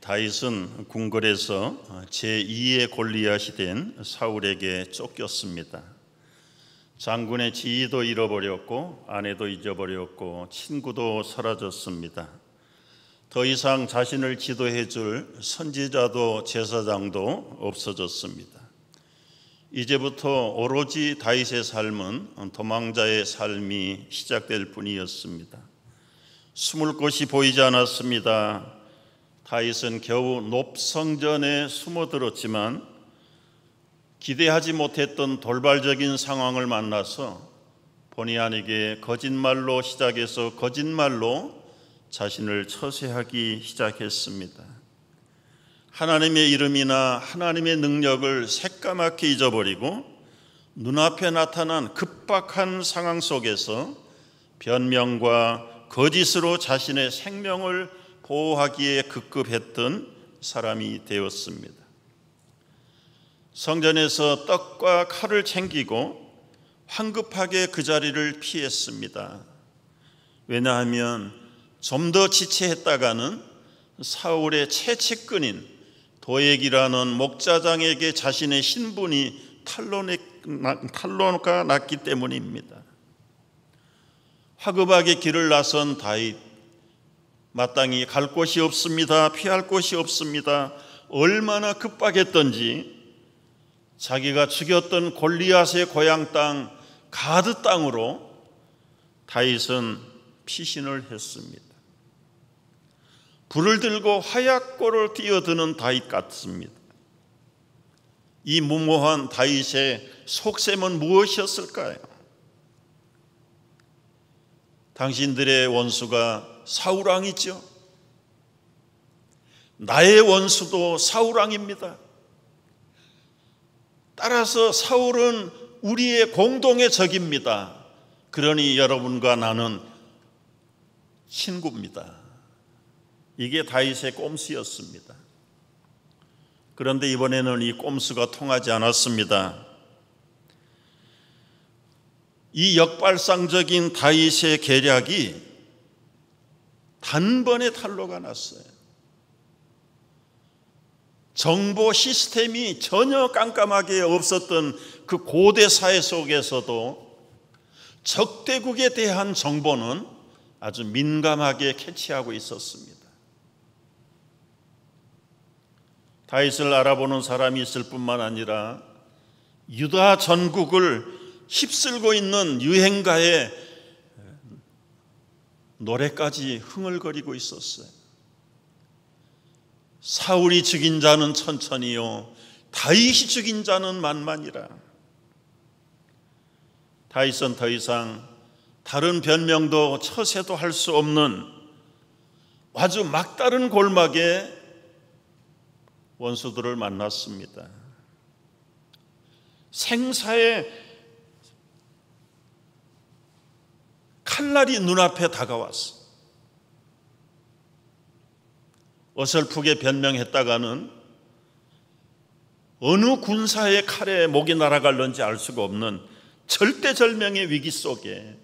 다윗은 궁궐에서 제2의 골리앗이 된 사울에게 쫓겼습니다. 장군의 지위도 잃어버렸고 아내도 잊어버렸고 친구도 사라졌습니다. 더 이상 자신을 지도해 줄 선지자도 제사장도 없어졌습니다. 이제부터 오로지 다윗의 삶은 도망자의 삶이 시작될 뿐이었습니다. 숨을 곳이 보이지 않았습니다. 다윗은 겨우 높성전에 숨어들었지만 기대하지 못했던 돌발적인 상황을 만나서 본의 아니게 거짓말로 시작해서 거짓말로 자신을 처세하기 시작했습니다. 하나님의 이름이나 하나님의 능력을 새까맣게 잊어버리고 눈앞에 나타난 급박한 상황 속에서 변명과 거짓으로 자신의 생명을 보호하기에 급급했던 사람이 되었습니다. 성전에서 떡과 칼을 챙기고 황급하게 그 자리를 피했습니다. 왜냐하면 좀 더 지체했다가는 사울의 채찍근인 도액이라는 목자장에게 자신의 신분이 탄로가 났기 때문입니다. 화급하게 길을 나선 다윗, 마땅히 갈 곳이 없습니다. 피할 곳이 없습니다. 얼마나 급박했던지 자기가 죽였던 골리앗의 고향 땅 가드 땅으로 다윗은 피신을 했습니다. 불을 들고 화약고를 뛰어드는 다윗 같습니다. 이 무모한 다윗의 속셈은 무엇이었을까요? 당신들의 원수가 사울왕이죠. 나의 원수도 사울왕입니다. 따라서 사울은 우리의 공동의 적입니다. 그러니 여러분과 나는 친구입니다. 이게 다윗의 꼼수였습니다. 그런데 이번에는 이 꼼수가 통하지 않았습니다. 이 역발상적인 다윗의 계략이 단번에 탄로가 났어요. 정보 시스템이 전혀 깜깜하게 없었던 그 고대 사회 속에서도 적대국에 대한 정보는 아주 민감하게 캐치하고 있었습니다. 다윗을 알아보는 사람이 있을 뿐만 아니라 유다 전국을 휩쓸고 있는 유행가의 노래까지 흥얼거리고 있었어요. 사울이 죽인 자는 천천히요, 다윗이 죽인 자는 만만이라. 다윗은 더 이상 다른 변명도 처세도 할 수 없는 아주 막다른 골막에 원수들을 만났습니다. 생사의 칼날이 눈앞에 다가왔어. 어설프게 변명했다가는 어느 군사의 칼에 목이 날아갈는지 알 수가 없는 절대절명의 위기 속에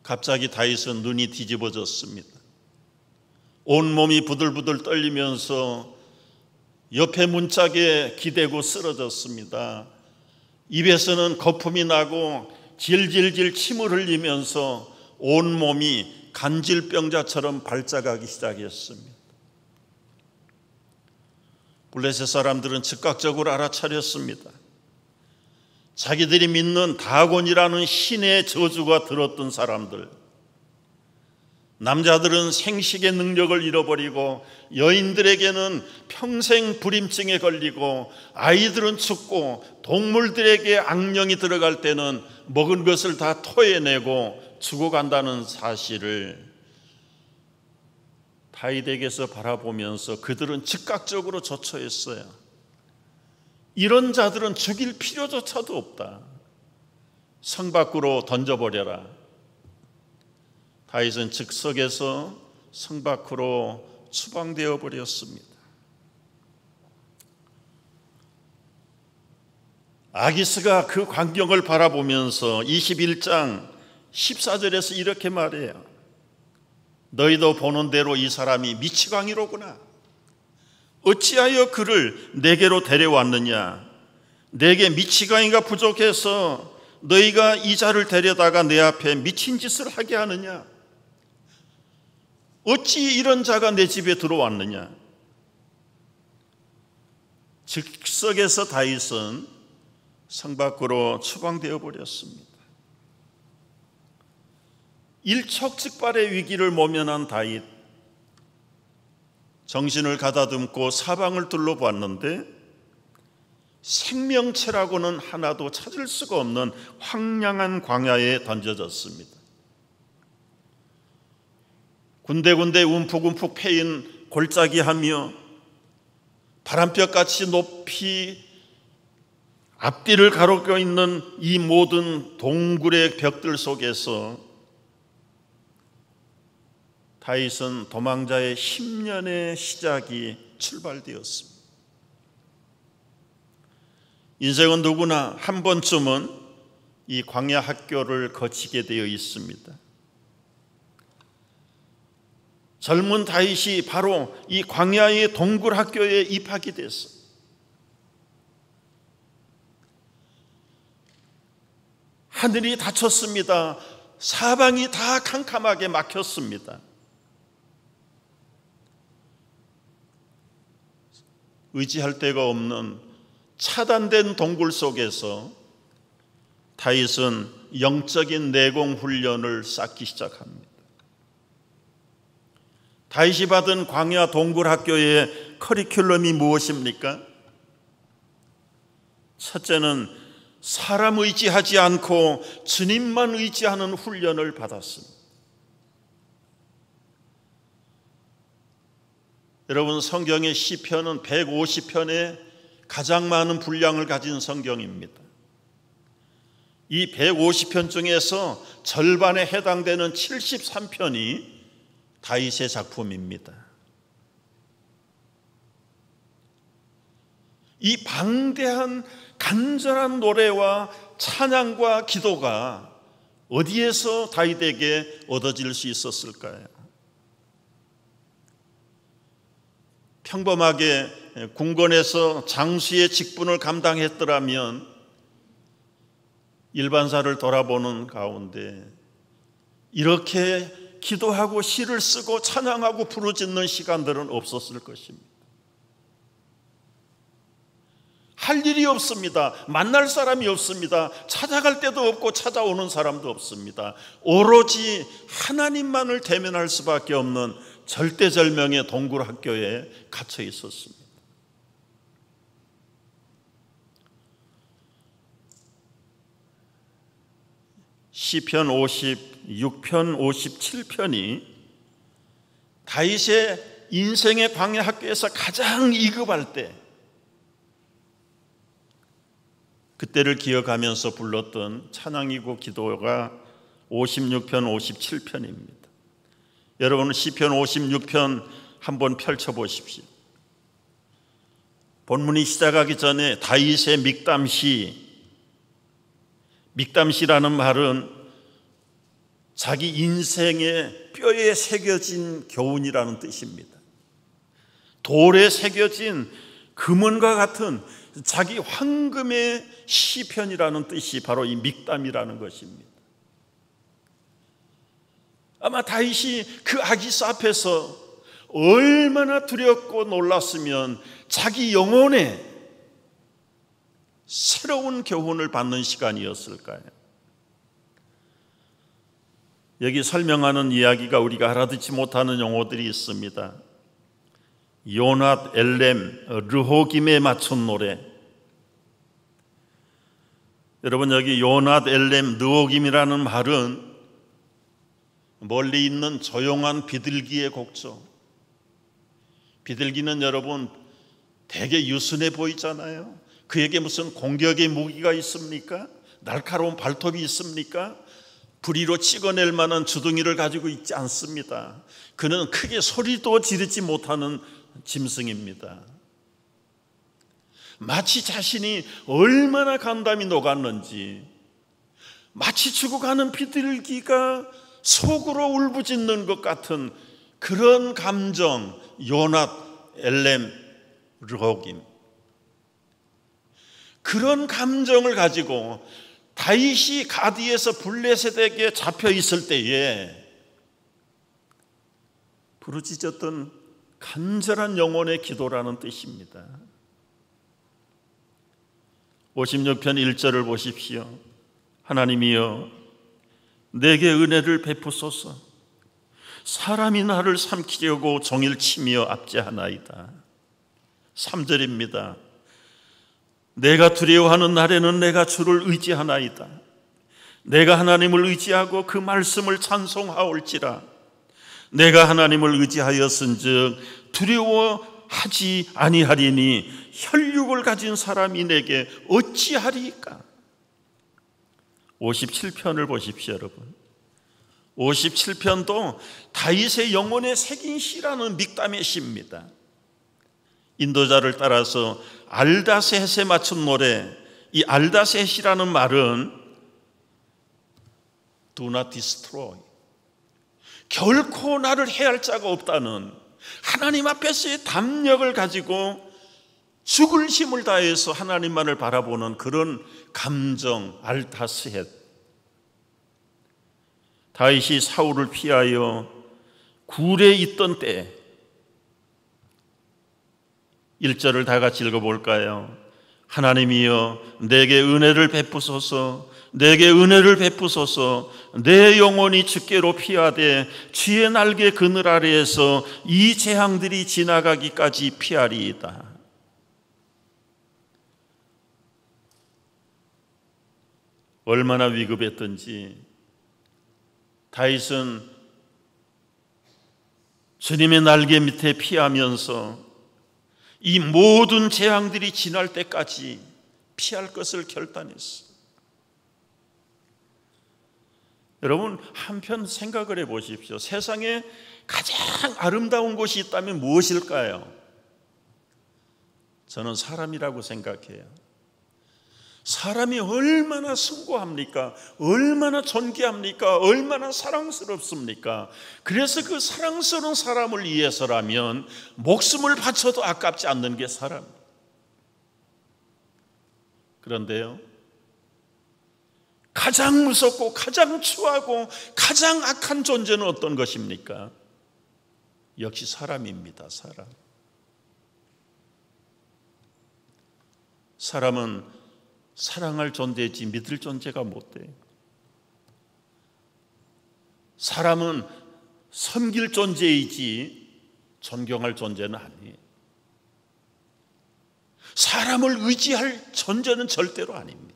갑자기 다윗은 눈이 뒤집어졌습니다. 온몸이 부들부들 떨리면서 옆에 문짝에 기대고 쓰러졌습니다. 입에서는 거품이 나고 질질질 침을 흘리면서 온몸이 간질병자처럼 발작하기 시작했습니다. 블레셋 사람들은 즉각적으로 알아차렸습니다. 자기들이 믿는 다곤이라는 신의 저주가 들었던 사람들, 남자들은 생식의 능력을 잃어버리고 여인들에게는 평생 불임증에 걸리고 아이들은 죽고 동물들에게 악령이 들어갈 때는 먹은 것을 다 토해내고 죽어간다는 사실을 다윗에게서 바라보면서 그들은 즉각적으로 조처했어요. 이런 자들은 죽일 필요조차도 없다. 성 밖으로 던져버려라. 다윗은 즉석에서 성 밖으로 추방되어 버렸습니다. 아기스가 그 광경을 바라보면서 21장 14절에서 이렇게 말해요. 너희도 보는 대로 이 사람이 미치광이로구나. 어찌하여 그를 내게로 데려왔느냐? 내게 미치광이가 부족해서 너희가 이 자를 데려다가 내 앞에 미친 짓을 하게 하느냐? 어찌 이런 자가 내 집에 들어왔느냐? 즉석에서 다윗은 성 밖으로 추방되어 버렸습니다. 일촉즉발의 위기를 모면한 다윗, 정신을 가다듬고 사방을 둘러봤는데 생명체라고는 하나도 찾을 수가 없는 황량한 광야에 던져졌습니다. 군데군데 움푹움푹 패인 골짜기하며 바람벽같이 높이 앞뒤를 가로고 있는 이 모든 동굴의 벽들 속에서 다윗은 도망자의 10년의 시작이 출발되었습니다. 인생은 누구나 한 번쯤은 이 광야 학교를 거치게 되어 있습니다. 젊은 다윗이 바로 이 광야의 동굴 학교에 입학이 됐어요. 하늘이 닫혔습니다. 사방이 다 캄캄하게 막혔습니다. 의지할 데가 없는 차단된 동굴 속에서 다윗은 영적인 내공 훈련을 쌓기 시작합니다. 다윗이 받은 광야 동굴 학교의 커리큘럼이 무엇입니까? 첫째는 사람 의지하지 않고 주님만 의지하는 훈련을 받았습니다. 여러분, 성경의 시편은 150편의 가장 많은 분량을 가진 성경입니다. 이 150편 중에서 절반에 해당되는 73편이 다윗의 작품입니다. 이 방대한 간절한 노래와 찬양과 기도가 어디에서 다윗에게 얻어질 수 있었을까요? 평범하게 궁궐에서 장수의 직분을 감당했더라면 일반사를 돌아보는 가운데 이렇게 기도하고 시를 쓰고 찬양하고 부르짖는 시간들은 없었을 것입니다. 할 일이 없습니다. 만날 사람이 없습니다. 찾아갈 데도 없고 찾아오는 사람도 없습니다. 오로지 하나님만을 대면할 수밖에 없는 절대절명의 동굴 학교에 갇혀 있었습니다. 시편 56편, 57편이 다윗의 인생의 광야 학교에서 가장 이급할 때 그때를 기억하면서 불렀던 찬양이고 기도가 56편, 57편입니다. 여러분, 시편 56편 한번 펼쳐보십시오. 본문이 시작하기 전에 다윗의 믹담시라는 말은 자기 인생의 뼈에 새겨진 교훈이라는 뜻입니다. 돌에 새겨진 금은과 같은 자기 황금의 시편이라는 뜻이 바로 이 믹담이라는 것입니다. 아마 다윗이 그 아기스 앞에서 얼마나 두렵고 놀랐으면 자기 영혼에 새로운 교훈을 받는 시간이었을까요? 여기 설명하는 이야기가 우리가 알아듣지 못하는 용어들이 있습니다. 요낫, 엘렘, 르호김에 맞춘 노래. 여러분, 여기 요낫, 엘렘, 르호김이라는 말은 멀리 있는 조용한 비둘기의 곡조. 비둘기는 여러분 되게 유순해 보이잖아요. 그에게 무슨 공격의 무기가 있습니까? 날카로운 발톱이 있습니까? 부리로 찍어낼 만한 주둥이를 가지고 있지 않습니다. 그는 크게 소리도 지르지 못하는 짐승입니다. 마치 자신이 얼마나 간담이 녹았는지, 마치 죽어가는 비둘기가 속으로 울부짖는 것 같은 그런 감정, 요낫 엘렘 르호김, 그런 감정을 가지고 다윗이 가디에서 블레셋에게 잡혀 있을 때에 부르짖었던 간절한 영혼의 기도라는 뜻입니다. 56편 1절을 보십시오. 하나님이여 내게 은혜를 베푸소서. 사람이 나를 삼키려고 종일 치며 압제하나이다. 3절입니다. 내가 두려워하는 날에는 내가 주를 의지하나이다. 내가 하나님을 의지하고 그 말씀을 찬송하올지라. 내가 하나님을 의지하였은즉 두려워하지 아니하리니 혈육을 가진 사람이 내게 어찌하리이까. 57편을 보십시오, 여러분. 57편도 다윗의 영혼에 새긴 시라는 믹담의 시입니다. 인도자를 따라서 알다셋에 맞춘 노래, 이 알다셋이라는 말은 Do not destroy, 결코 나를 해할 자가 없다는 하나님 앞에서의 담력을 가지고 죽을 힘을 다해서 하나님만을 바라보는 그런 감정, 알다셋. 다윗이 사울을 피하여 굴에 있던 때, 1절을 다 같이 읽어볼까요? 하나님이여 내게 은혜를 베푸소서. 내게 은혜를 베푸소서. 내 영혼이 주께로 피하되 주의 날개 그늘 아래에서 이 재앙들이 지나가기까지 피하리이다. 얼마나 위급했던지 다윗은 주님의 날개 밑에 피하면서 이 모든 재앙들이 지날 때까지 피할 것을 결단했어. 여러분, 한편 생각을 해보십시오. 세상에 가장 아름다운 곳이 있다면 무엇일까요? 저는 사람이라고 생각해요. 사람이 얼마나 숭고합니까? 얼마나 존귀합니까? 얼마나 사랑스럽습니까? 그래서 그 사랑스러운 사람을 위해서라면 목숨을 바쳐도 아깝지 않는 게 사람. 그런데요, 가장 무섭고 가장 추하고 가장 악한 존재는 어떤 것입니까? 역시 사람입니다. 사람은 사랑할 존재이지 믿을 존재가 못 돼요. 사람은 섬길 존재이지 존경할 존재는 아니에요. 사람을 의지할 존재는 절대로 아닙니다.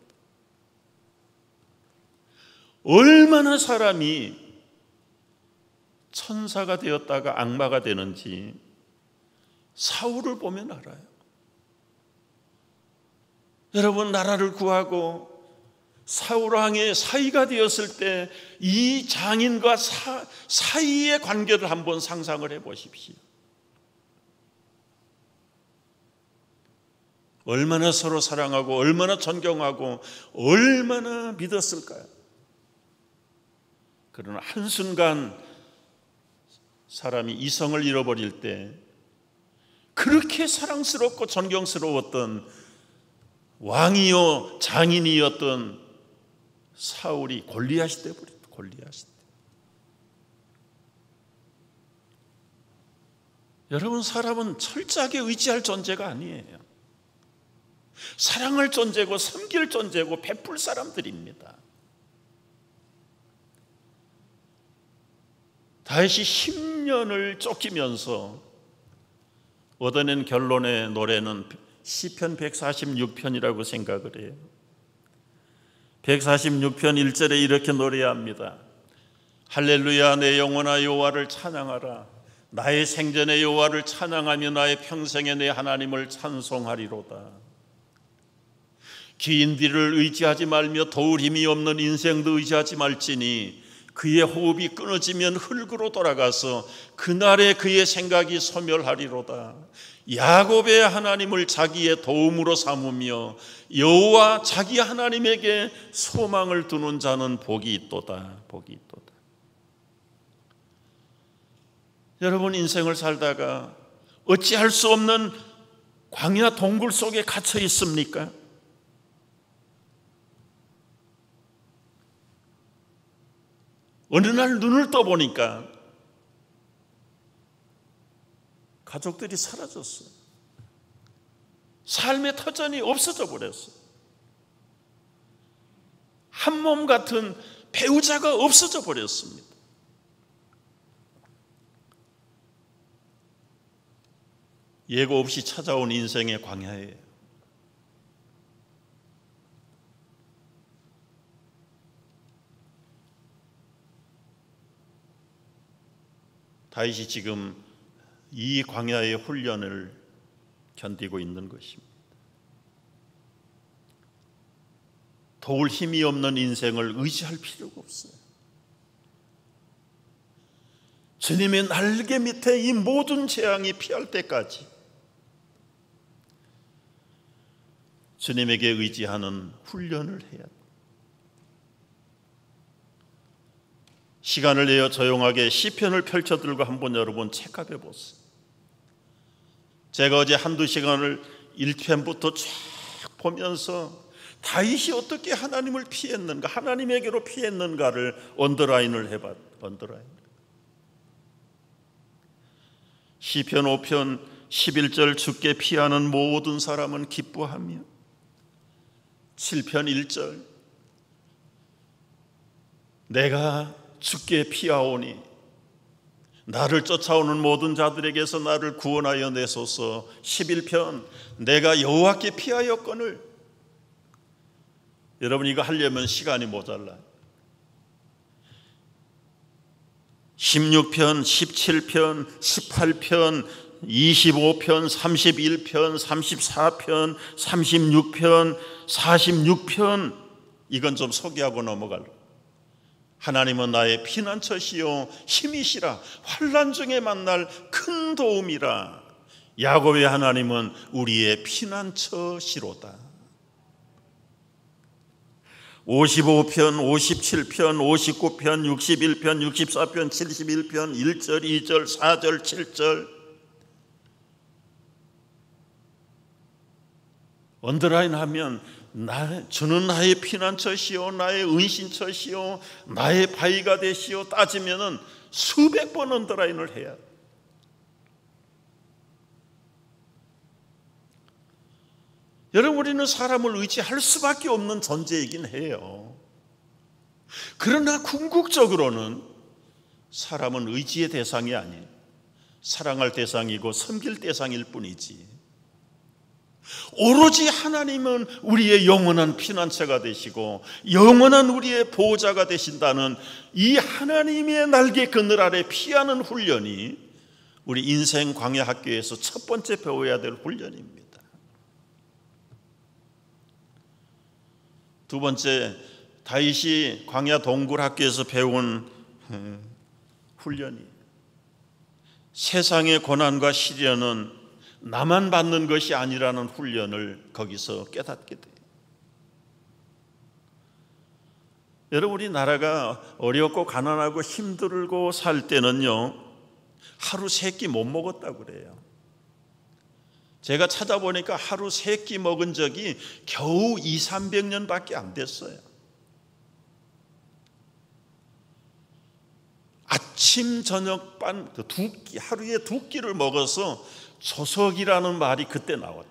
얼마나 사람이 천사가 되었다가 악마가 되는지 사울을 보면 알아요. 여러분, 나라를 구하고 사울왕의 사위가 되었을 때 이 장인과 사이의 관계를 한번 상상을 해보십시오. 얼마나 서로 사랑하고 얼마나 존경하고 얼마나 믿었을까요? 그러나 한순간 사람이 이성을 잃어버릴 때 그렇게 사랑스럽고 존경스러웠던 왕이요 장인이었던 사울이 골리앗이 되어버렸다. 골리앗이. 여러분, 사람은 철저하게 의지할 존재가 아니에요. 사랑할 존재고 섬길 존재고 베풀 사람들입니다. 다윗이 10년을 쫓기면서 얻어낸 결론의 노래는 시편 146편이라고 생각을 해요. 146편 1절에 이렇게 노래합니다. 할렐루야, 내 영혼아 여호와를 찬양하라. 나의 생전의 여호와를 찬양하며 나의 평생에 내 하나님을 찬송하리로다. 긴 뒤를 의지하지 말며 도울 힘이 없는 인생도 의지하지 말지니 그의 호흡이 끊어지면 흙으로 돌아가서 그날에 그의 생각이 소멸하리로다. 야곱의 하나님을 자기의 도움으로 삼으며 여호와 자기 하나님에게 소망을 두는 자는 복이 있도다. 복이 있도다. 여러분 인생을 살다가 어찌할 수 없는 광야 동굴 속에 갇혀 있습니까? 어느 날 눈을 떠보니까 가족들이 사라졌어요. 삶의 터전이 없어져 버렸어요. 한 몸 같은 배우자가 없어져 버렸습니다. 예고 없이 찾아온 인생의 광야예요. 다윗이 지금 이 광야의 훈련을 견디고 있는 것입니다. 도울 힘이 없는 인생을 의지할 필요가 없어요. 주님의 날개 밑에 이 모든 재앙이 피할 때까지 주님에게 의지하는 훈련을 해야 합니다. 시간을 내어 조용하게 시편을 펼쳐들고 한번 여러분 체크해 보세요. 제가 어제 한두 시간을 1편부터 쫙 보면서 다윗이 어떻게 하나님을 피했는가, 하나님에게로 피했는가를 언더라인을 해봤. 언더라인. 시편 5편 11절 주께 피하는 모든 사람은 기뻐하며, 7편 1절 내가 주께 피하오니 나를 쫓아오는 모든 자들에게서 나를 구원하여 내소서. 11편 내가 여호와께 피하였거늘. 여러분 이거 하려면 시간이 모자라요. 16편, 17편, 18편, 25편, 31편, 34편, 36편, 46편 이건 좀 소개하고 넘어갈래요. 하나님은 나의 피난처시요 힘이시라. 환난 중에 만날 큰 도움이라. 야곱의 하나님은 우리의 피난처시로다. 55편, 57편, 59편, 61편, 64편, 71편, 1절, 2절, 4절, 7절. 언더라인 하면 주는 나의 피난처시요 나의 은신처시요 나의 바위가 되시오. 따지면은 수백 번 언더라인을 해야 돼. 여러분 우리는 사람을 의지할 수밖에 없는 존재이긴 해요. 그러나 궁극적으로는 사람은 의지의 대상이 아니에요. 사랑할 대상이고 섬길 대상일 뿐이지, 오로지 하나님은 우리의 영원한 피난처가 되시고 영원한 우리의 보호자가 되신다는 이 하나님의 날개 그늘 아래 피하는 훈련이 우리 인생 광야 학교에서 첫 번째 배워야 될 훈련입니다. 두 번째, 다윗이 광야 동굴 학교에서 배운 훈련이 세상의 고난과 시련은 나만 받는 것이 아니라는 훈련을 거기서 깨닫게 돼요. 여러분 우리나라가 어렵고 가난하고 힘들고 살 때는요 하루 3끼 못 먹었다고 그래요. 제가 찾아보니까 하루 3끼 먹은 적이 겨우 200-300년밖에 안 됐어요. 아침 저녁 반 하루에 2끼를 먹어서 조석이라는 말이 그때 나왔다.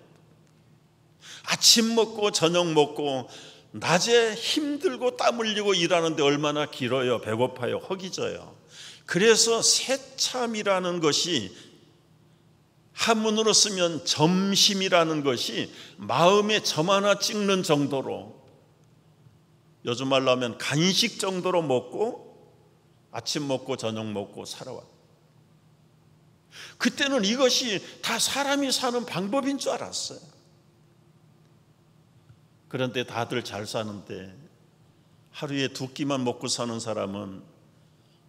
아침 먹고 저녁 먹고 낮에 힘들고 땀 흘리고 일하는데 얼마나 길어요. 배고파요. 허기져요. 그래서 새참이라는 것이 한문으로 쓰면 점심이라는 것이 마음에 점 하나 찍는 정도로, 요즘 말로 하면 간식 정도로 먹고 아침 먹고 저녁 먹고 살아왔다. 그때는 이것이 다 사람이 사는 방법인 줄 알았어요. 그런데 다들 잘 사는데 하루에 2끼만 먹고 사는 사람은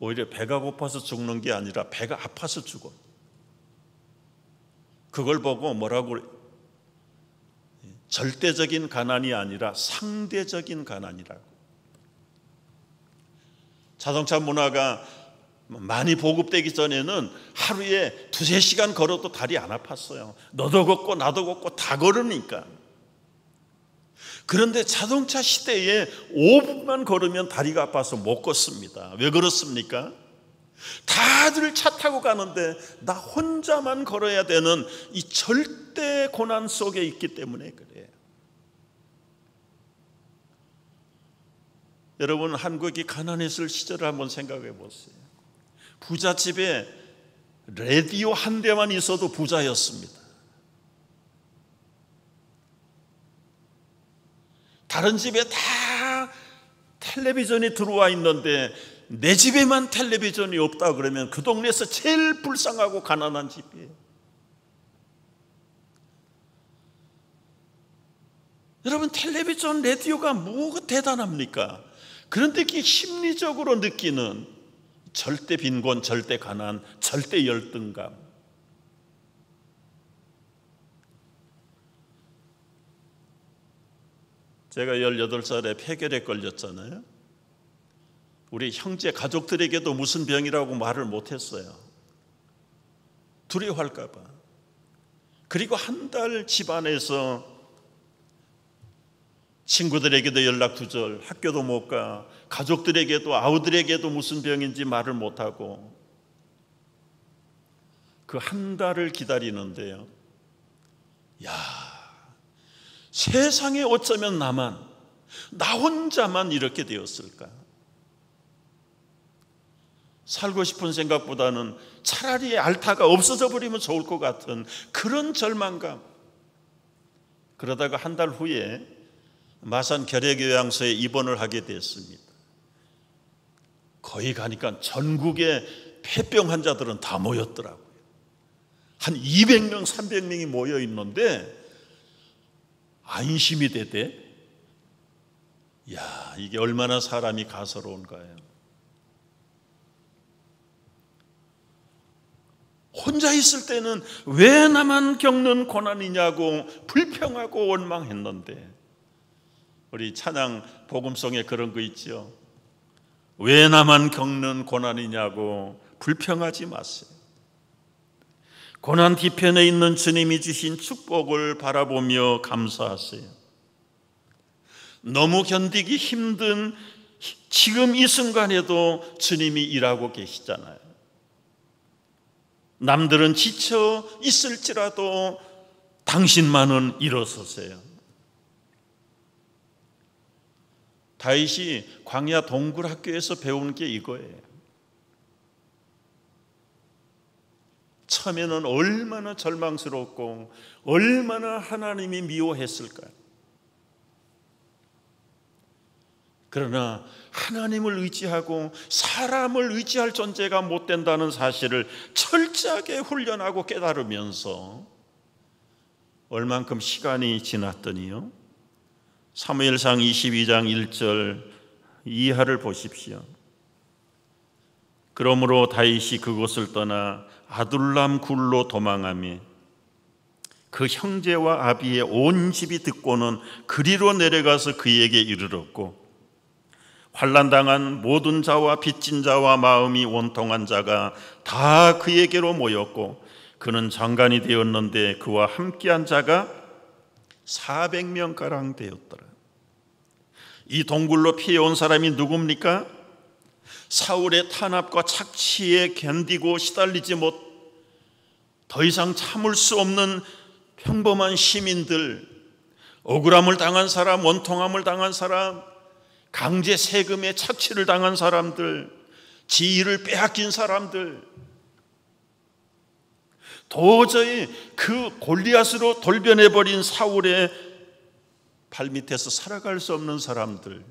오히려 배가 고파서 죽는 게 아니라 배가 아파서 죽어. 그걸 보고 뭐라고, 절대적인 가난이 아니라 상대적인 가난이라고. 자동차 문화가 많이 보급되기 전에는 하루에 2-3시간 걸어도 다리 안 아팠어요. 너도 걷고 나도 걷고 다 걸으니까. 그런데 자동차 시대에 5분만 걸으면 다리가 아파서 못 걷습니다. 왜 그렇습니까? 다들 차 타고 가는데 나 혼자만 걸어야 되는 이 절대 고난 속에 있기 때문에 그래요. 여러분, 한국이 가난했을 시절을 한번 생각해 보세요. 부잣집에 라디오 한 대만 있어도 부자였습니다. 다른 집에 다 텔레비전이 들어와 있는데 내 집에만 텔레비전이 없다 그러면 그 동네에서 제일 불쌍하고 가난한 집이에요. 여러분, 텔레비전, 라디오가 뭐가 대단합니까? 그런데 그 심리적으로 느끼는 절대 빈곤, 절대 가난, 절대 열등감. 제가 18살에 폐결에 걸렸잖아요. 우리 형제 가족들에게도 무슨 병이라고 말을 못했어요. 두려워할까 봐. 그리고 한 달 집안에서 친구들에게도 연락 두절, 학교도 못 가, 가족들에게도 아우들에게도 무슨 병인지 말을 못하고 그 한 달을 기다리는데요. 야, 세상에 어쩌면 나 혼자만 이렇게 되었을까? 살고 싶은 생각보다는 차라리 알타가 없어져 버리면 좋을 것 같은 그런 절망감. 그러다가 한 달 후에 마산 결핵요양소에 입원을 하게 됐습니다. 거기 가니까 전국의 폐병 환자들은 다 모였더라고요. 한 200명, 300명이 모여 있는데 안심이 되대. 야, 이게 얼마나 사람이 가소로운가요? 혼자 있을 때는 왜 나만 겪는 고난이냐고 불평하고 원망했는데, 우리 찬양 복음송에 그런 거 있죠. 왜 나만 겪는 고난이냐고 불평하지 마세요. 고난 뒤편에 있는 주님이 주신 축복을 바라보며 감사하세요. 너무 견디기 힘든 지금 이 순간에도 주님이 일하고 계시잖아요. 남들은 지쳐 있을지라도 당신만은 일어서세요. 다윗이 광야 동굴학교에서 배운 게 이거예요. 처음에는 얼마나 절망스럽고 얼마나 하나님이 미워했을까요? 그러나 하나님을 의지하고 사람을 의지할 존재가 못 된다는 사실을 철저하게 훈련하고 깨달으면서 얼만큼 시간이 지났더니요, 사무엘상 22장 1절 이하를 보십시오. 그러므로 다윗이 그곳을 떠나 아둘람 굴로 도망하며 그 형제와 아비의 온 집이 듣고는 그리로 내려가서 그에게 이르렀고, 환난당한 모든 자와 빚진 자와 마음이 원통한 자가 다 그에게로 모였고, 그는 장관이 되었는데 그와 함께한 자가 400명가량 되었더라. 이 동굴로 피해온 사람이 누굽니까? 사울의 탄압과 착취에 견디고 시달리지 못 더 이상 참을 수 없는 평범한 시민들, 억울함을 당한 사람, 원통함을 당한 사람, 강제 세금에 착취를 당한 사람들, 지위를 빼앗긴 사람들, 도저히 그 골리앗으로 돌변해버린 사울의 발밑에서 살아갈 수 없는 사람들.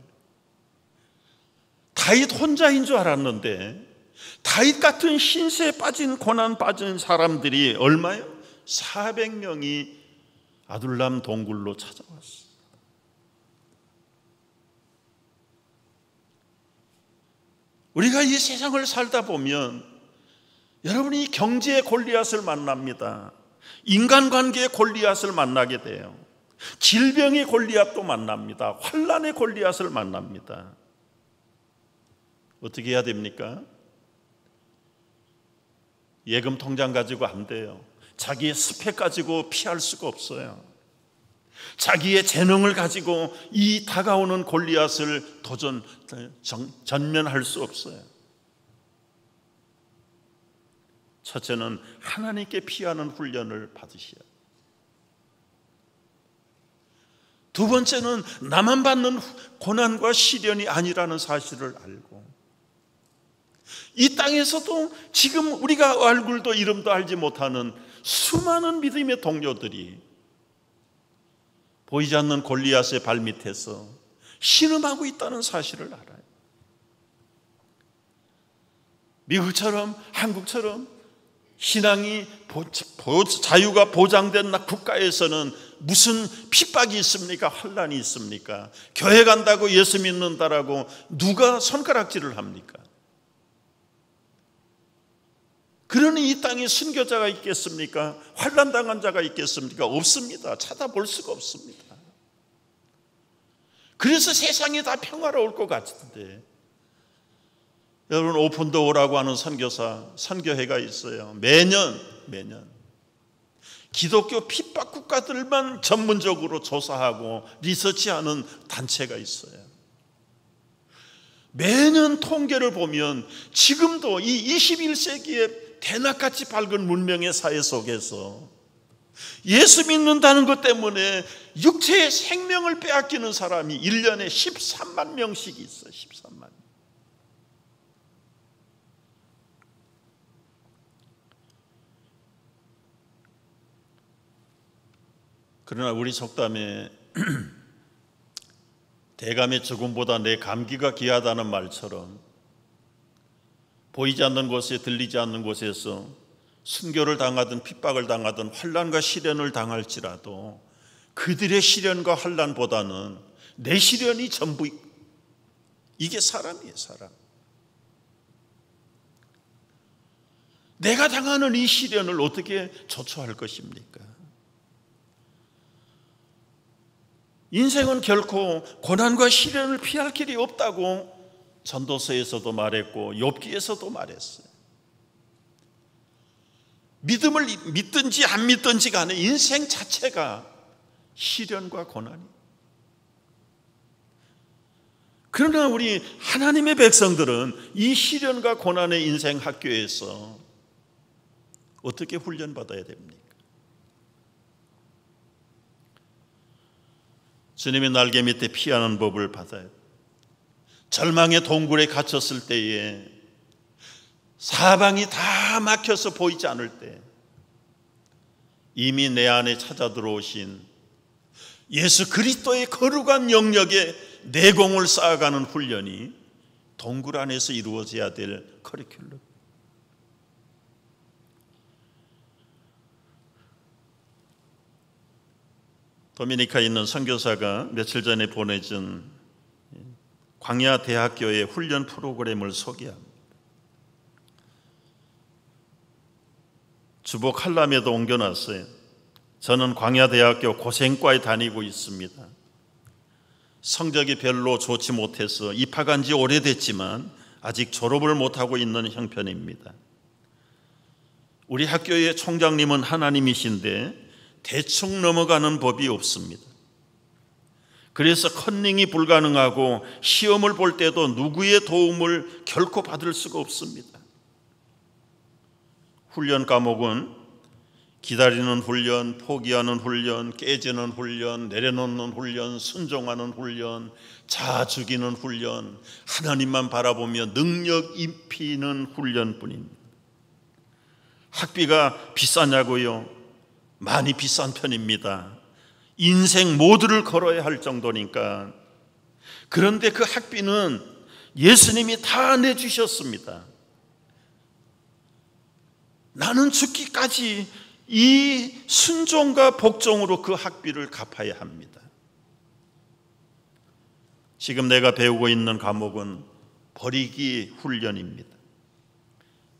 다윗 혼자인 줄 알았는데 다윗 같은 신세에 빠진 고난 빠진 사람들이 얼마요? 400명이 아둘람 동굴로 찾아왔어요. 우리가 이 세상을 살다 보면 여러분이 경제의 골리앗을 만납니다. 인간관계의 골리앗을 만나게 돼요. 질병의 골리앗도 만납니다. 환난의 골리앗을 만납니다. 어떻게 해야 됩니까? 예금 통장 가지고 안 돼요. 자기의 스펙 가지고 피할 수가 없어요. 자기의 재능을 가지고 이 다가오는 골리앗을 전면할 수 없어요. 첫째는 하나님께 피하는 훈련을 받으셔야 돼요. 두 번째는 나만 받는 고난과 시련이 아니라는 사실을 알고, 이 땅에서도 지금 우리가 얼굴도 이름도 알지 못하는 수많은 믿음의 동료들이 보이지 않는 골리앗의 발밑에서 신음하고 있다는 사실을 알아요. 미국처럼 한국처럼 신앙이 자유가 보장된 국가에서는 무슨 핍박이 있습니까? 환난이 있습니까? 교회 간다고 예수 믿는다라고 누가 손가락질을 합니까? 그러니 이 땅에 순교자가 있겠습니까? 환난당한 자가 있겠습니까? 없습니다. 찾아볼 수가 없습니다. 그래서 세상이 다 평화로울 것 같은데, 여러분, 오픈도어라고 하는 선교회가 있어요. 매년 기독교 핍박 국가들만 전문적으로 조사하고 리서치하는 단체가 있어요. 매년 통계를 보면 지금도 이 21세기의 대낮같이 밝은 문명의 사회 속에서 예수 믿는다는 것 때문에 육체의 생명을 빼앗기는 사람이 1년에 13만 명씩 있어요. 13만 명. 그러나 우리 속담에 대감의 죽음보다 내 감기가 귀하다는 말처럼 보이지 않는 곳에, 들리지 않는 곳에서 순교를 당하든 핍박을 당하든 환난과 시련을 당할지라도 그들의 시련과 환난보다는 내 시련이 전부, 이게 사람이에요. 사람. 내가 당하는 이 시련을 어떻게 조처할 것입니까? 인생은 결코 고난과 시련을 피할 길이 없다고 전도서에서도 말했고 욥기에서도 말했어요. 믿음을 믿든지 안 믿든지 간에 인생 자체가 시련과 고난이. 그러나 우리 하나님의 백성들은 이 시련과 고난의 인생 학교에서 어떻게 훈련받아야 됩니까? 주님의 날개 밑에 피하는 법을 받아야 돼요. 절망의 동굴에 갇혔을 때에, 사방이 다 막혀서 보이지 않을 때 이미 내 안에 찾아 들어오신 예수 그리스도의 거룩한 영역에 내공을 쌓아가는 훈련이 동굴 안에서 이루어져야 될 커리큘럼. 도미니카에 있는 선교사가 며칠 전에 보내준 광야 대학교의 훈련 프로그램을 소개합니다. 주복 할람에도 옮겨놨어요. 저는 광야 대학교 고생과에 다니고 있습니다. 성적이 별로 좋지 못해서 입학한 지 오래됐지만 아직 졸업을 못하고 있는 형편입니다. 우리 학교의 총장님은 하나님이신데 대충 넘어가는 법이 없습니다. 그래서 컨닝이 불가능하고 시험을 볼 때도 누구의 도움을 결코 받을 수가 없습니다. 훈련 과목은 기다리는 훈련, 포기하는 훈련, 깨지는 훈련, 내려놓는 훈련, 순종하는 훈련, 자아 죽이는 훈련, 하나님만 바라보며 능력 입히는 훈련뿐입니다. 학비가 비싸냐고요? 많이 비싼 편입니다. 인생 모두를 걸어야 할 정도니까. 그런데 그 학비는 예수님이 다 내주셨습니다. 나는 죽기까지 이 순종과 복종으로 그 학비를 갚아야 합니다. 지금 내가 배우고 있는 과목은 버리기 훈련입니다.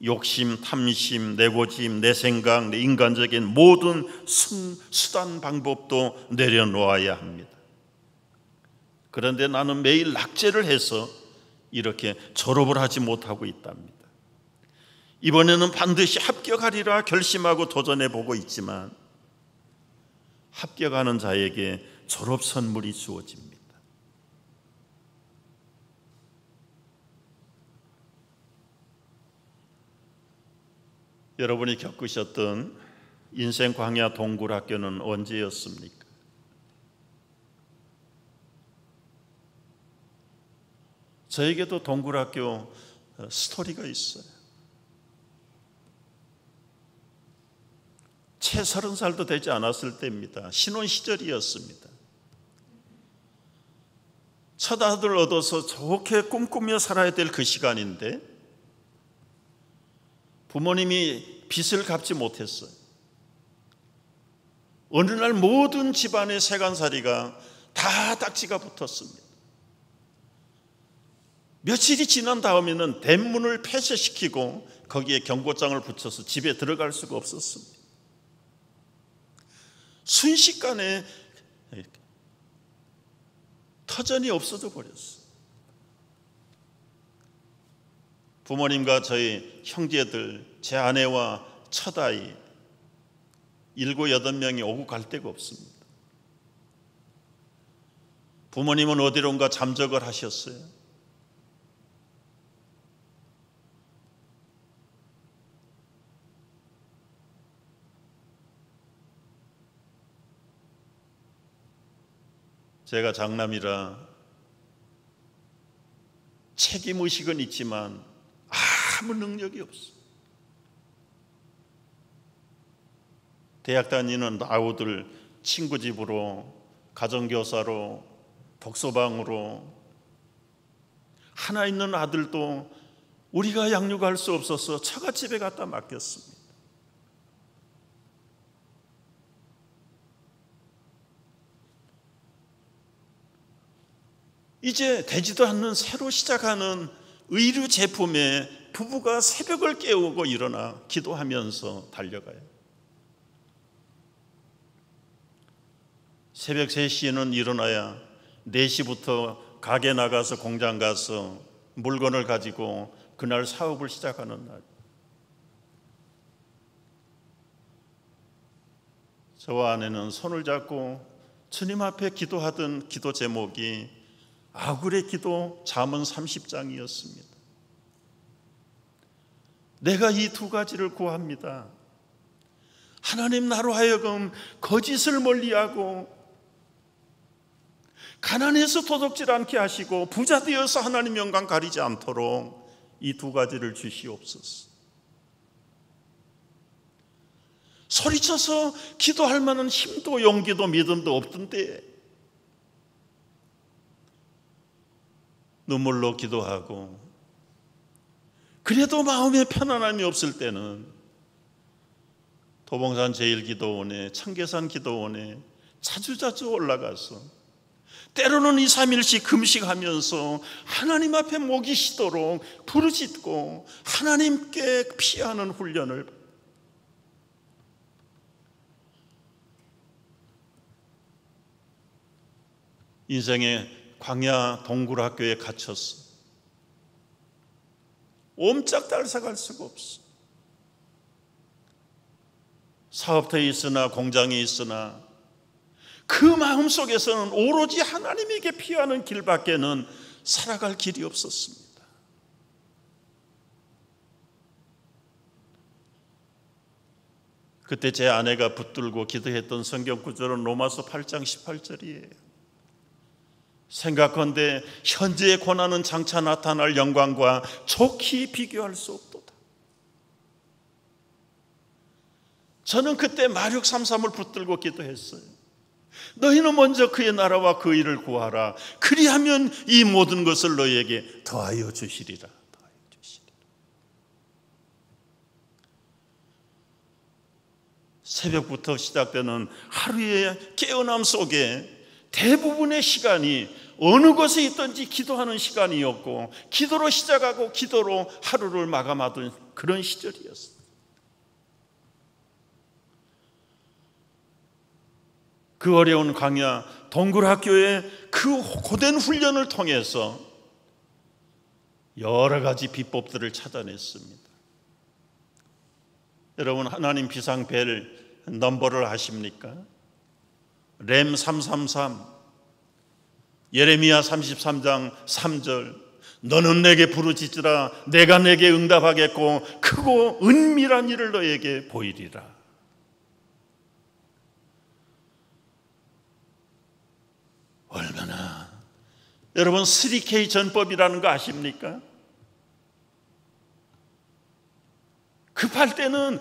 욕심, 탐심, 내 고집, 내 생각, 내 인간적인 모든 수단 방법도 내려놓아야 합니다. 그런데 나는 매일 낙제를 해서 이렇게 졸업을 하지 못하고 있답니다. 이번에는 반드시 합격하리라 결심하고 도전해 보고 있지만 합격하는 자에게 졸업 선물이 주어집니다. 여러분이 겪으셨던 인생 광야 동굴학교는 언제였습니까? 저에게도 동굴학교 스토리가 있어요. 채 30살도 되지 않았을 때입니다. 신혼 시절이었습니다. 첫 아들 얻어서 좋게 꿈꾸며 살아야 될 그 시간인데 부모님이 빚을 갚지 못했어요. 어느 날 모든 집안의 세간살이가 다 딱지가 붙었습니다. 며칠이 지난 다음에는 대문을 폐쇄시키고 거기에 경고장을 붙여서 집에 들어갈 수가 없었습니다. 순식간에 터전이 없어져 버렸어요. 부모님과 저희 형제들, 제 아내와 첫아이 7, 8명이 오고 갈 데가 없습니다. 부모님은 어디론가 잠적을 하셨어요. 제가 장남이라 책임의식은 있지만 아무 능력이 없어. 대학 다니는 아우들 친구 집으로, 가정교사로, 독서방으로, 하나 있는 아들도 우리가 양육할 수 없어서 처갓집에 갖다 맡겼습니다. 이제 되지도 않는 새로 시작하는 의류 제품에 부부가 새벽을 깨우고 일어나 기도하면서 달려가요. 새벽 3시에는 일어나야 4시부터 가게 나가서 공장 가서 물건을 가지고 그날 사업을 시작하는 날. 저와 아내는 손을 잡고 주님 앞에 기도하던 기도 제목이 아굴의 기도 잠언 30장이었습니다. 내가 이 2가지를 구합니다. 하나님, 나로 하여금 거짓을 멀리하고 가난해서 도둑질 않게 하시고 부자 되어서 하나님 영광 가리지 않도록 이 2가지를 주시옵소서. 소리쳐서 기도할 만한 힘도 용기도 믿음도 없던 때에 눈물로 기도하고, 그래도 마음에 편안함이 없을 때는 도봉산 제1기도원에, 청계산 기도원에 자주자주 올라가서 때로는 2, 3일씩 금식하면서 하나님 앞에 목이 쉬도록 부르짖고 하나님께 피하는 훈련을. 인생의 광야 동굴학교에 갇혔어. 옴짝달싹할 수가 없어. 사업터에 있으나 공장에 있으나 그 마음속에서는 오로지 하나님에게 피하는 길밖에는 살아갈 길이 없었습니다. 그때 제 아내가 붙들고 기도했던 성경 구절은 로마서 8장 18절이에요. 생각건대 현재의 고난은 장차 나타날 영광과 좋게 비교할 수 없도다. 저는 그때 마륙 3:3을 붙들고 기도했어요. 너희는 먼저 그의 나라와 그 일을 구하라. 그리하면 이 모든 것을 너희에게 더하여 주시리라. 더하여 주시리라. 새벽부터 시작되는 하루의 깨어남 속에 대부분의 시간이 어느 곳에 있든지 기도하는 시간이었고, 기도로 시작하고 기도로 하루를 마감하던 그런 시절이었어요. 그 어려운 광야 동굴학교의 그 고된 훈련을 통해서 여러 가지 비법들을 찾아냈습니다. 여러분, 하나님 비상벨 넘버를 아십니까? 램 333, 예레미야 33장 3절, 너는 내게 부르짖으라 내가 내게 응답하겠고 크고 은밀한 일을 너에게 보이리라. 얼마나, 여러분 3K 전법이라는 거 아십니까? 급할 때는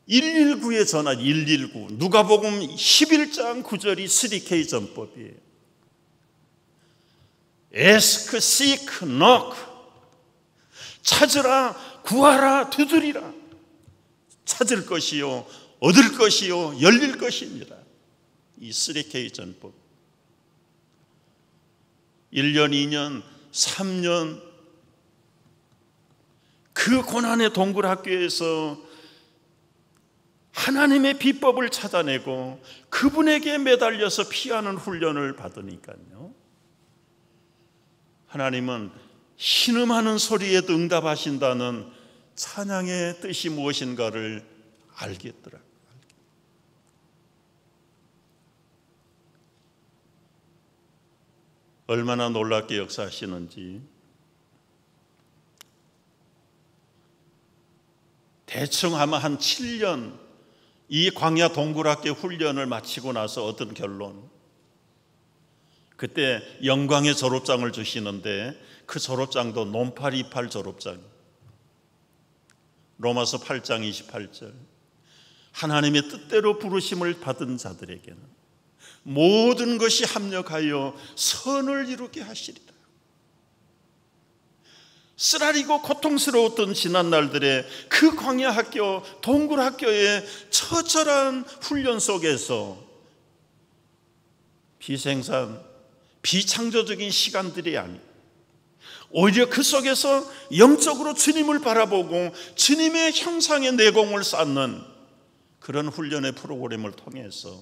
119에 전화, 119. 누가복음 11장 9절이 3K 전법이에요. Ask, seek, knock. 찾으라, 구하라, 두드리라. 찾을 것이요, 얻을 것이요, 열릴 것입니다. 이 3K 전법. 1년, 2년, 3년 그 고난의 동굴 학교에서 하나님의 비법을 찾아내고 그분에게 매달려서 피하는 훈련을 받으니까요, 하나님은 신음하는 소리에도 응답하신다는 찬양의 뜻이 무엇인가를 알겠더라고요. 얼마나 놀랍게 역사하시는지. 대충 아마 한 7년 이 광야 동굴학교 훈련을 마치고 나서 얻은 결론, 그때 영광의 졸업장을 주시는데 그 졸업장도 논팔 이팔 졸업장. 로마서 8장 28절, 하나님의 뜻대로 부르심을 받은 자들에게는 모든 것이 합력하여 선을 이루게 하시리라. 쓰라리고 고통스러웠던 지난 날들의 그 광야 학교, 동굴 학교의 처절한 훈련 속에서 비생산, 비창조적인 시간들이 아니, 오히려 그 속에서 영적으로 주님을 바라보고 주님의 형상의 내공을 쌓는 그런 훈련의 프로그램을 통해서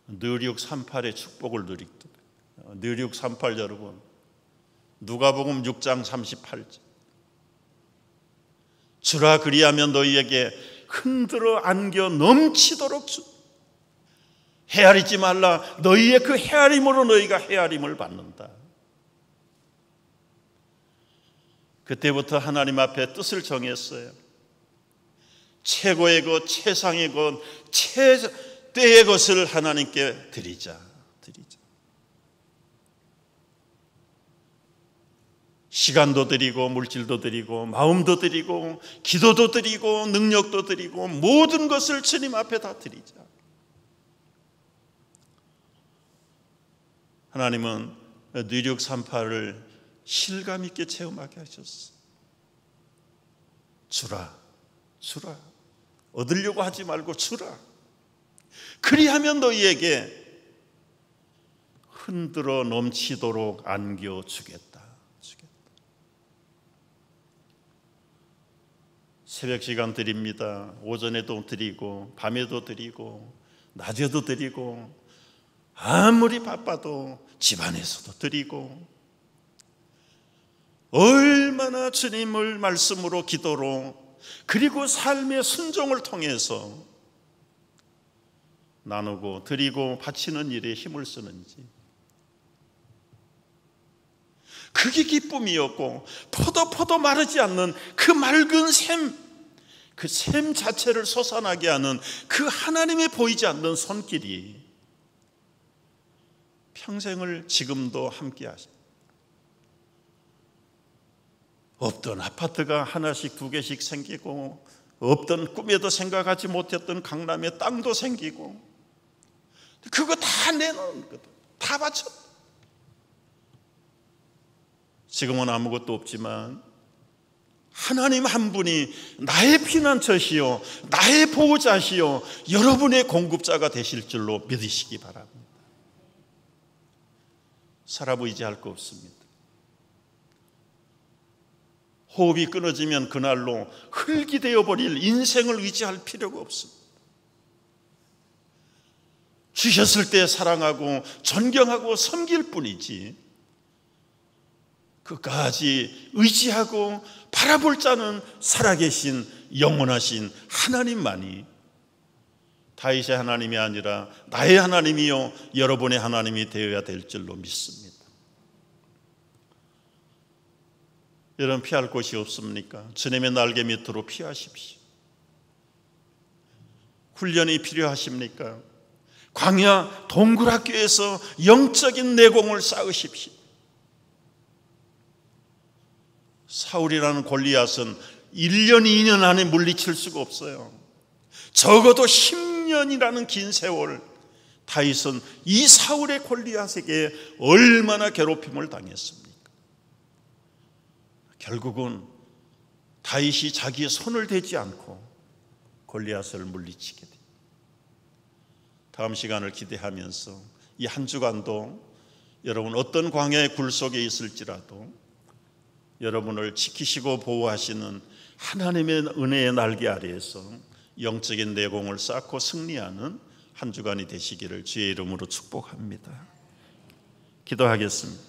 느육 38의 축복을 누리다. 느육 38, 여러분, 누가복음 6장 38절, 주라 그리하면 너희에게 흔들어 안겨 넘치도록 주, 헤아리지 말라. 너희의 그 헤아림으로 너희가 헤아림을 받는다. 그때부터 하나님 앞에 뜻을 정했어요. 최고의 것, 최상의 것, 최대의 것을 하나님께 드리자. 시간도 드리고 물질도 드리고 마음도 드리고 기도도 드리고 능력도 드리고 모든 것을 주님 앞에 다 드리자. 하나님은 느육 38을 실감 있게 체험하게 하셨어. 주라, 주라. 얻으려고 하지 말고 주라. 그리하면 너희에게 흔들어 넘치도록 안겨주겠다. 새벽 시간 드립니다. 오전에도 드리고 밤에도 드리고 낮에도 드리고 아무리 바빠도 집안에서도 드리고, 얼마나 주님을 말씀으로 기도로 그리고 삶의 순종을 통해서 나누고 드리고 바치는 일에 힘을 쓰는지, 그게 기쁨이었고 포도 마르지 않는 그 맑은 샘, 그 샘 자체를 솟아나게 하는 그 하나님의 보이지 않는 손길이 평생을 지금도 함께 하십니다. 없던 아파트가 하나씩 두 개씩 생기고, 없던 꿈에도 생각하지 못했던 강남에 땅도 생기고, 그거 다 내놓은 거다. 다 바쳤다. 지금은 아무것도 없지만 하나님 한 분이 나의 피난처시요 나의 보호자시요 여러분의 공급자가 되실 줄로 믿으시기 바랍니다. 살아보이지 거 없습니다. 호흡이 끊어지면 그날로 흙이 되어버릴 인생을 의지할 필요가 없습니다. 주셨을 때 사랑하고 존경하고 섬길 뿐이지, 끝까지 의지하고 바라볼 자는 살아계신 영원하신 하나님만이 다윗의 하나님이 아니라 나의 하나님이요 여러분의 하나님이 되어야 될 줄로 믿습니다. 여러분, 피할 곳이 없습니까? 주님의 날개 밑으로 피하십시오. 훈련이 필요하십니까? 광야 동굴학교에서 영적인 내공을 쌓으십시오. 사울이라는 골리앗은 1년 2년 안에 물리칠 수가 없어요. 적어도 10년이라는 긴 세월 다윗은 이 사울의 골리앗에게 얼마나 괴롭힘을 당했습니까? 결국은 다윗이 자기의 손을 대지 않고 골리앗을 물리치게 됩니다. 다음 시간을 기대하면서 이 한 주간도 여러분 어떤 광야의 굴 속에 있을지라도 여러분을 지키시고 보호하시는 하나님의 은혜의 날개 아래에서 영적인 내공을 쌓고 승리하는 한 주간이 되시기를 주의 이름으로 축복합니다. 기도하겠습니다.